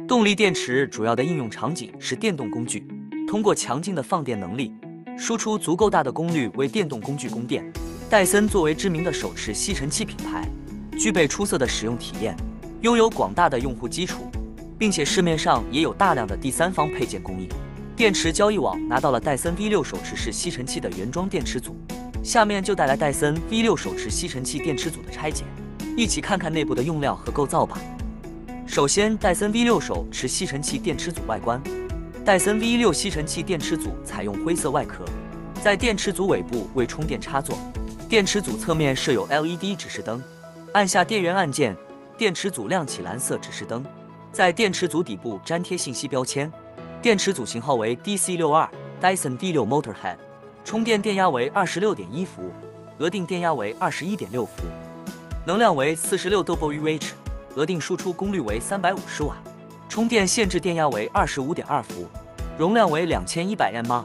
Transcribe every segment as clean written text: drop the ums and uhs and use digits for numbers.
动力电池主要的应用场景是电动工具，通过强劲的放电能力，输出足够大的功率为电动工具供电。戴森作为知名的手持吸尘器品牌，具备出色的使用体验，拥有广大的用户基础，并且市面上也有大量的第三方配件供应。电池交易网拿到了戴森 V6 手持式吸尘器的原装电池组，下面就带来戴森 V6 手持吸尘器电池组的拆解，一起看看内部的用料和构造吧。首先，戴森 V6 手持吸尘器电池组外观。戴森 V6 吸尘器电池组采用灰色外壳，在电池组尾部为充电插座。电池组侧面设有 LED 指示灯，按下电源按键，电池组亮起蓝色指示灯。在电池组底部粘贴信息标签。电池组型号为 DC62 Dyson D6 Motorhead， 充电电压为 26.1 伏，额定电压为 21.6 伏，能量为 46 wh， 额定输出功率为350瓦，充电限制电压为 25.2 伏，容量为2100mAh。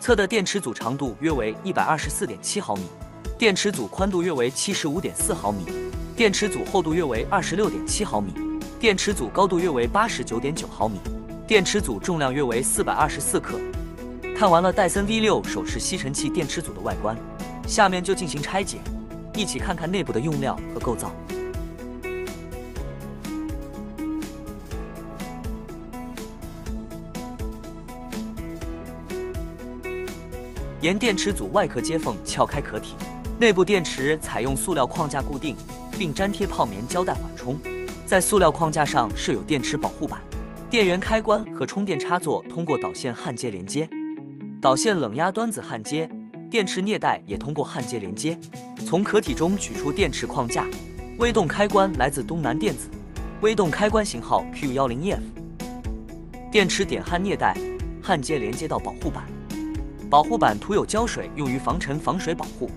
测的电池组长度约为 124.7 毫米，电池组宽度约为 75.4 毫米，电池组厚度约为 26.7 毫米，电池组高度约为 89.9 毫米，电池组重量约为424克。看完了戴森 V6 手持吸尘器电池组的外观，下面就进行拆解，一起看看内部的用料和构造。沿电池组外壳接缝撬开壳体，内部电池采用塑料框架固定，并粘贴泡棉胶带缓冲。在塑料框架上设有电池保护板，电源开关和充电插座通过导线焊接连接，导线冷压端子焊接，电池镍带也通过焊接连接。从壳体中取出电池框架，微动开关来自东南电子，微动开关型号 Q10EF。电池点焊镍带焊接连接到保护板。保护板涂有胶水，用于防尘防水保护。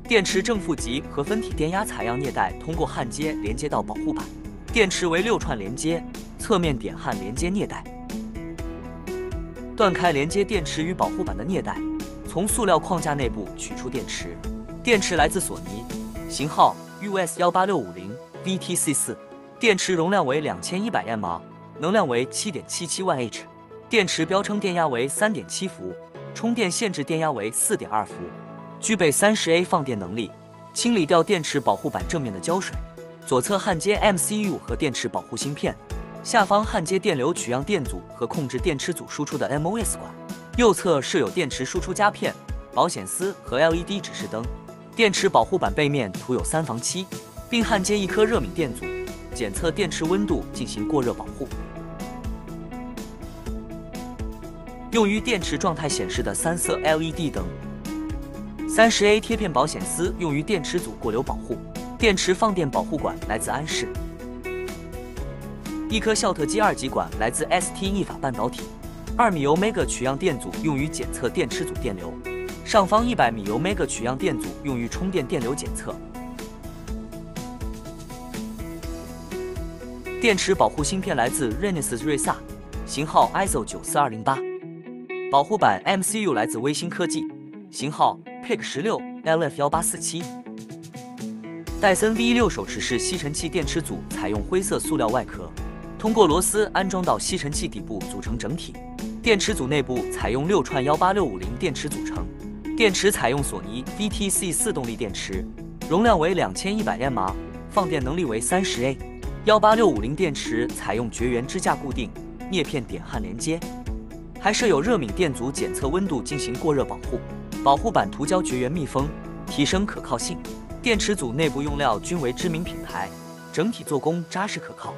电池正负极和分体电压采样镍带通过焊接连接到保护板，电池为6串连接，侧面点焊连接镍带，断开连接电池与保护板的镍带，从塑料框架内部取出电池。电池来自索尼，型号 US18650 VTC4， 电池容量为2100mAh， 能量为 7.77 万 H。电池标称电压为 3.7 伏，充电限制电压为 4.2 伏，具备 30A 放电能力。清理掉电池保护板正面的胶水，左侧焊接 MCU 和电池保护芯片，下方焊接电流取样电阻和控制电池组输出的 MOS 管，右侧设有电池输出夹片、保险丝和 LED 指示灯。电池保护板背面涂有3防漆，并焊接一颗热敏电阻，检测电池温度进行过热保护。用于电池状态显示的3色 LED 灯。30A 贴片保险丝用于电池组过流保护。电池放电保护管来自安氏。一颗孝特基2极管来自 ST 意法半导体。2米 Omega 取样电阻用于检测电池组电流。上方100米 Omega 取样电阻用于充电电流检测。电池保护芯片来自 Renesas 瑞萨，型号 ISO94208。保护板 MCU 来自微星科技，型号 PIC16 LF1847。戴森 V6 手持式吸尘器电池组采用灰色塑料外壳，通过螺丝安装到吸尘器底部组成整体。电池组内部采用6串18650电池组成，电池采用索尼 VTC4 动力电池，容量为2100mAh， 放电能力为 30A。18650电池采用绝缘支架固定，镍片点焊连接。还设有热敏电阻检测温度进行过热保护，保护板涂胶绝缘密封，提升可靠性。电池组内部用料均为知名品牌，整体做工扎实可靠。